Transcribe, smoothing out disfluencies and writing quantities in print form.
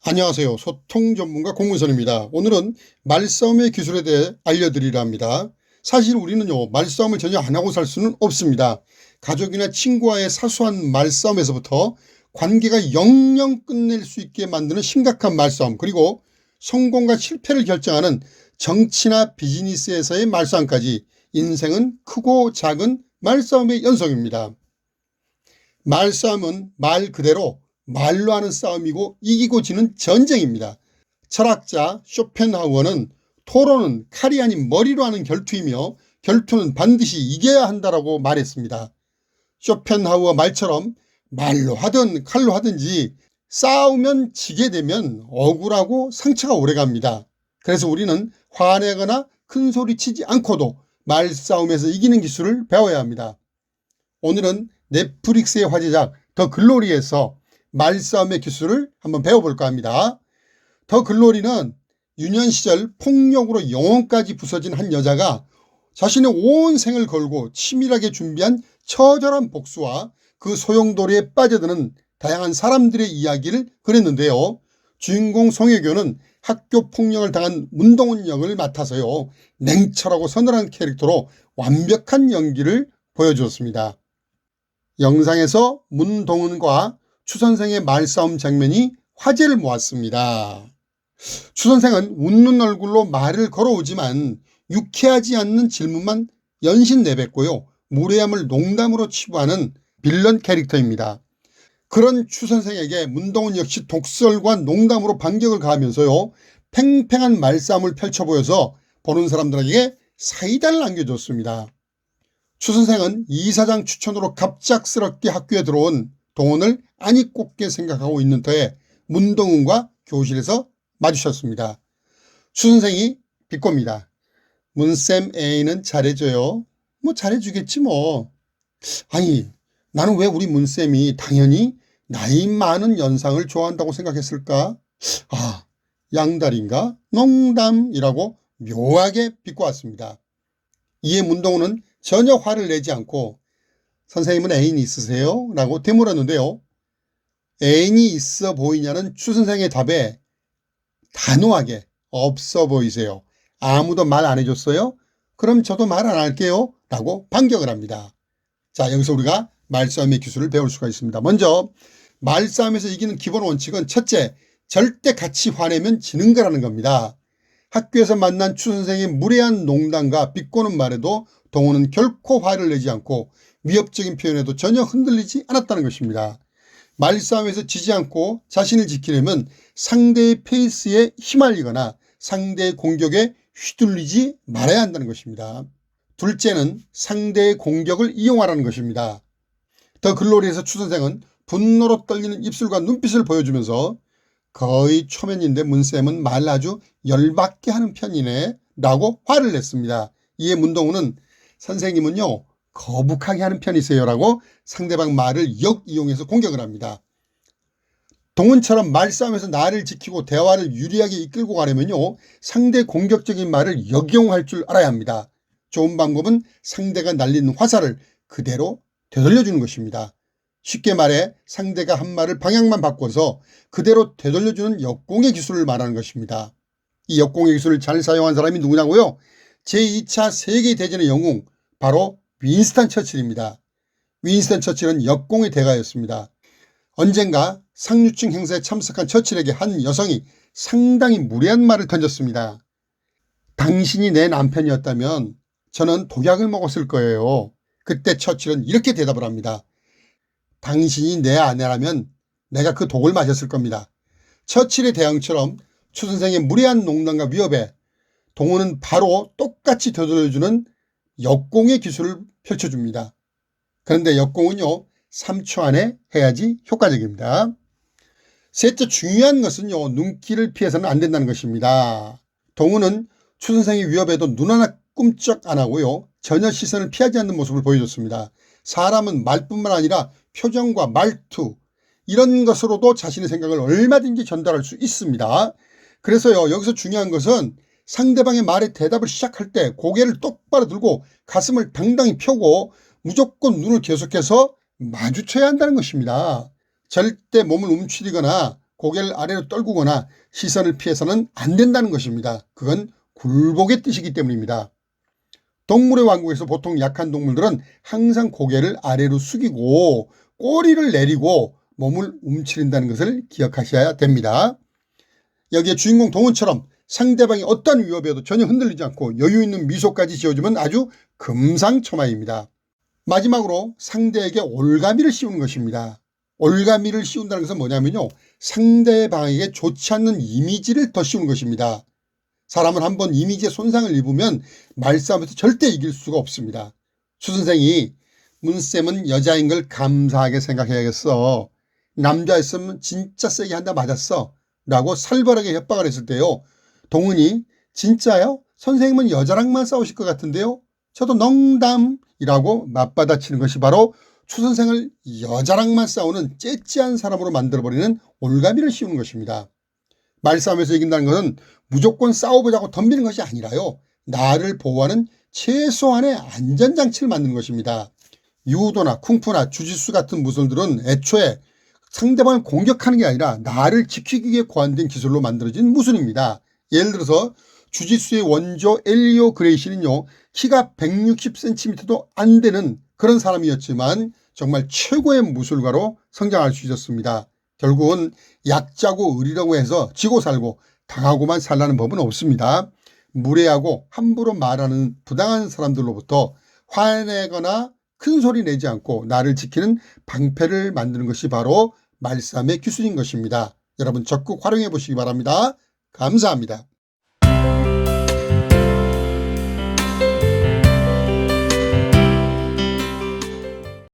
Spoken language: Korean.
안녕하세요. 소통 전문가 공문선입니다. 오늘은 말싸움의 기술에 대해 알려드리려 합니다. 사실 우리는요, 말싸움을 전혀 안 하고 살 수는 없습니다. 가족이나 친구와의 사소한 말싸움에서부터 관계가 영영 끝낼 수 있게 만드는 심각한 말싸움, 그리고 성공과 실패를 결정하는 정치나 비즈니스에서의 말싸움까지 인생은 크고 작은 말싸움의 연속입니다. 말싸움은 말 그대로 말로 하는 싸움이고 이기고 지는 전쟁입니다. 철학자 쇼펜하우어는 토론은 칼이 아닌 머리로 하는 결투이며 결투는 반드시 이겨야 한다라고 말했습니다. 쇼펜하우어 말처럼 말로 하든 칼로 하든지 싸우면 지게 되면 억울하고 상처가 오래갑니다. 그래서 우리는 화내거나 큰 소리 치지 않고도 말싸움에서 이기는 기술을 배워야 합니다. 오늘은 넷플릭스의 화제작 더 글로리에서 말싸움의 기술을 한번 배워볼까 합니다. 더 글로리는 유년 시절 폭력으로 영혼까지 부서진 한 여자가 자신의 온 생을 걸고 치밀하게 준비한 처절한 복수와 그 소용돌이에 빠져드는 다양한 사람들의 이야기를 그렸는데요. 주인공 송혜교는 학교 폭력을 당한 문동은 역을 맡아서요, 냉철하고 서늘한 캐릭터로 완벽한 연기를 보여주었습니다. 영상에서 문동은과 추선생의 말싸움 장면이 화제를 모았습니다. 추선생은 웃는 얼굴로 말을 걸어오지만 유쾌하지 않는 질문만 연신 내뱉고요, 무례함을 농담으로 치부하는 빌런 캐릭터입니다. 그런 추선생에게 문동은 역시 독설과 농담으로 반격을 가하면서요, 팽팽한 말싸움을 펼쳐 보여서 보는 사람들에게 사이다를 안겨줬습니다. 추선생은 이사장 추천으로 갑작스럽게 학교에 들어온 동훈을 아니 꼽게 생각하고 있는 터에 문동훈과 교실에서 마주쳤습니다. 추선생이 비꼽니다. 문쌤 애인은 잘해줘요. 뭐 잘해주겠지 뭐. 아니, 나는 왜 우리 문쌤이 당연히 나이 많은 연상을 좋아한다고 생각했을까? 아, 양다리인가? 농담이라고 묘하게 비꼬았습니다. 이에 문동훈은 전혀 화를 내지 않고 선생님은 애인 있으세요? 라고 되물었는데요. 애인이 있어 보이냐는 추선생의 답에 단호하게 없어 보이세요. 아무도 말 안 해줬어요? 그럼 저도 말 안 할게요. 라고 반격을 합니다. 자, 여기서 우리가 말싸움의 기술을 배울 수가 있습니다. 먼저 말싸움에서 이기는 기본 원칙은 첫째, 절대 같이 화내면 지는 거라는 겁니다. 학교에서 만난 추선생의 무례한 농담과 비꼬는 말에도 동훈은 결코 화를 내지 않고 위협적인 표현에도 전혀 흔들리지 않았다는 것입니다. 말싸움에서 지지 않고 자신을 지키려면 상대의 페이스에 휘말리거나 상대의 공격에 휘둘리지 말아야 한다는 것입니다. 둘째는 상대의 공격을 이용하라는 것입니다. 더 글로리에서 추선생은 분노로 떨리는 입술과 눈빛을 보여주면서 거의 초면인데 문쌤은 말 아주 열받게 하는 편이네 라고 화를 냈습니다. 이에 문동훈은 선생님은요, 거북하게 하는 편이세요 라고 상대방 말을 역이용해서 공격을 합니다. 동훈처럼 말싸움에서 나를 지키고 대화를 유리하게 이끌고 가려면요, 상대 공격적인 말을 역이용할 줄 알아야 합니다. 좋은 방법은 상대가 날린 화살을 그대로 되돌려주는 것입니다. 쉽게 말해 상대가 한 말을 방향만 바꿔서 그대로 되돌려주는 역공의 기술을 말하는 것입니다. 이 역공의 기술을 잘 사용한 사람이 누구냐고요? 제2차 세계대전의 영웅, 바로 윈스턴 처칠입니다. 윈스턴 처칠은 역공의 대가였습니다. 언젠가 상류층 행사에 참석한 처칠에게 한 여성이 상당히 무례한 말을 던졌습니다. 당신이 내 남편이었다면 저는 독약을 먹었을 거예요. 그때 처칠은 이렇게 대답을 합니다. 당신이 내 아내라면 내가 그 독을 마셨을 겁니다. 처칠의 대응처럼 추선생의 무례한 농담과 위협에 동훈은 바로 똑같이 되돌려주는 역공의 기술을 펼쳐줍니다. 그런데 역공은요, 3초 안에 해야지 효과적입니다. 셋째, 중요한 것은요, 눈길을 피해서는 안 된다는 것입니다. 동훈은 추선생의 위협에도 눈 하나 꿈쩍 안 하고요, 전혀 시선을 피하지 않는 모습을 보여줬습니다. 사람은 말뿐만 아니라 표정과 말투, 이런 것으로도 자신의 생각을 얼마든지 전달할 수 있습니다. 그래서요, 여기서 중요한 것은 상대방의 말에 대답을 시작할 때 고개를 똑바로 들고 가슴을 당당히 펴고 무조건 눈을 계속해서 마주쳐야 한다는 것입니다. 절대 몸을 움츠리거나 고개를 아래로 떨구거나 시선을 피해서는 안 된다는 것입니다. 그건 굴복의 뜻이기 때문입니다. 동물의 왕국에서 보통 약한 동물들은 항상 고개를 아래로 숙이고 꼬리를 내리고 몸을 움츠린다는 것을 기억하셔야 됩니다. 여기에 주인공 동훈처럼 상대방이 어떤 위협에도 전혀 흔들리지 않고 여유 있는 미소까지 지어주면 아주 금상첨화입니다. 마지막으로 상대에게 올가미를 씌우는 것입니다. 올가미를 씌운다는 것은 뭐냐면요, 상대방에게 좋지 않는 이미지를 더 씌우는 것입니다. 사람은 한번 이미지에 손상을 입으면 말싸움에서 절대 이길 수가 없습니다. 추 선생이 문쌤은 여자인 걸 감사하게 생각해야겠어. 남자였으면 진짜 세게 한다 맞았어. 라고 살벌하게 협박을 했을 때요, 동훈이 진짜요? 선생님은 여자랑만 싸우실 것 같은데요? 저도 농담이라고 맞받아치는 것이 바로 추 선생을 여자랑만 싸우는 째째한 사람으로 만들어버리는 올가미를 씌우는 것입니다. 말싸움에서 이긴다는 것은 무조건 싸워보자고 덤비는 것이 아니라요, 나를 보호하는 최소한의 안전장치를 만드는 것입니다. 유도나 쿵푸나 주짓수 같은 무술들은 애초에 상대방을 공격하는 게 아니라 나를 지키기 위해 고안된 기술로 만들어진 무술입니다. 예를 들어서 주짓수의 원조 엘리오 그레이시는요, 키가 160cm도 안 되는 그런 사람이었지만 정말 최고의 무술가로 성장할 수 있었습니다. 결국은 약자고 의리라고 해서 지고 살고 당하고만 살라는 법은 없습니다. 무례하고 함부로 말하는 부당한 사람들로부터 화내거나 큰 소리 내지 않고 나를 지키는 방패를 만드는 것이 바로 말싸움의 기술인 것입니다. 여러분 적극 활용해 보시기 바랍니다. 감사합니다.